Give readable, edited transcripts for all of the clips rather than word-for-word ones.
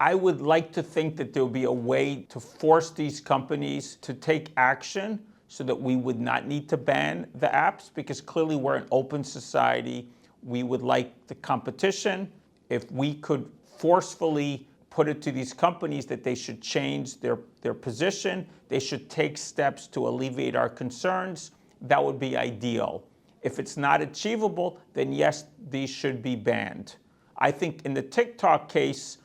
I would like to think that there would be a way to force these companies to take action so that we would not need to ban the apps, because clearly we're an open society. We would like the competition. If we could forcefully put it to these companies that they should change their position, they should take steps to alleviate our concerns, that would be ideal. If it's not achievable, then yes, these should be banned. I think in the TikTok case,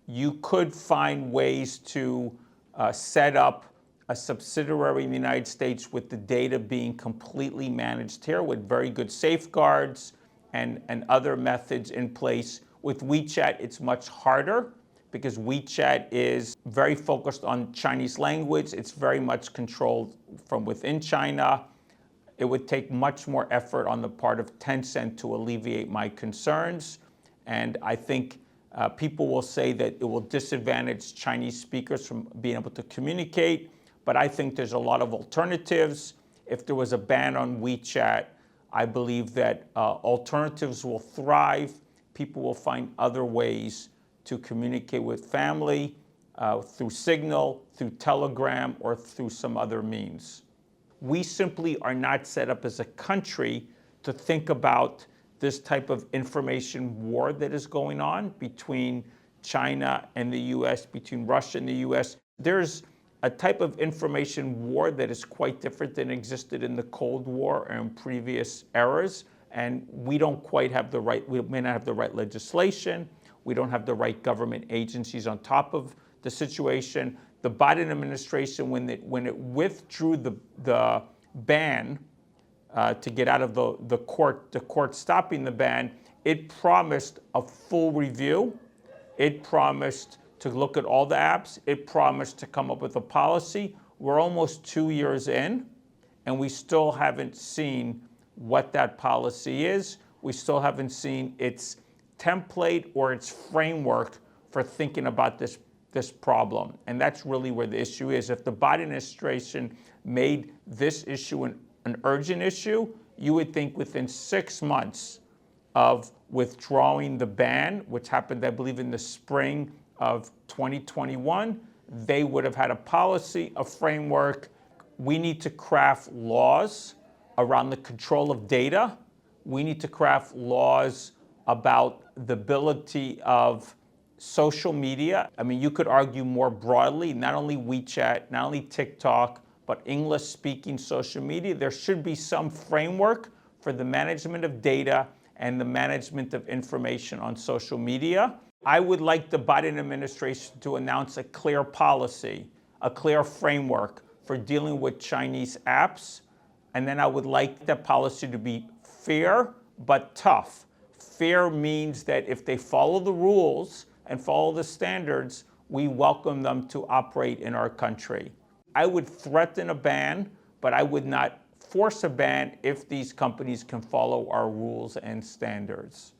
you could find ways to set up a subsidiary in the United States with the data being completely managed here with very good safeguards and other methods in place. With WeChat, it's much harder because WeChat is very focused on Chinese language. It's very much controlled from within China. It would take much more effort on the part of Tencent to alleviate my concerns. And I think people will say that it will disadvantage Chinese speakers from being able to communicate, but I think there's a lot of alternatives. If there was a ban on WeChat, I believe that alternatives will thrive. People will find other ways to communicate with family through Signal, through Telegram, or through some other means. We simply are not set up as a country to think about this type of information war that is going on between China and the US, between Russia and the US. There's a type of information war that is quite different than existed in the Cold War and previous eras. And we don't quite have the right, we may not have the right legislation. We don't have the right government agencies on top of the situation. The Biden administration, when it withdrew the ban to get out of the court stopping the ban, it promised a full review. It promised to look at all the apps. It promised to come up with a policy. We're almost 2 years in, and we still haven't seen what that policy is. We still haven't seen its template or its framework for thinking about this problem. And that's really where the issue is. If the Biden administration made this issue an urgent issue, you would think within 6 months of withdrawing the ban, which happened, I believe, in the spring of 2021, they would have had a policy, a framework. We need to craft laws around the control of data. We need to craft laws about the ability of social media. I mean, you could argue more broadly, not only WeChat, not only TikTok, but English-speaking social media. There should be some framework for the management of data and the management of information on social media. I would like the Biden administration to announce a clear policy, a clear framework for dealing with Chinese apps. And then I would like that policy to be fair, but tough. Fair means that if they follow the rules and follow the standards, we welcome them to operate in our country. I would threaten a ban, but I would not force a ban if these companies can follow our rules and standards.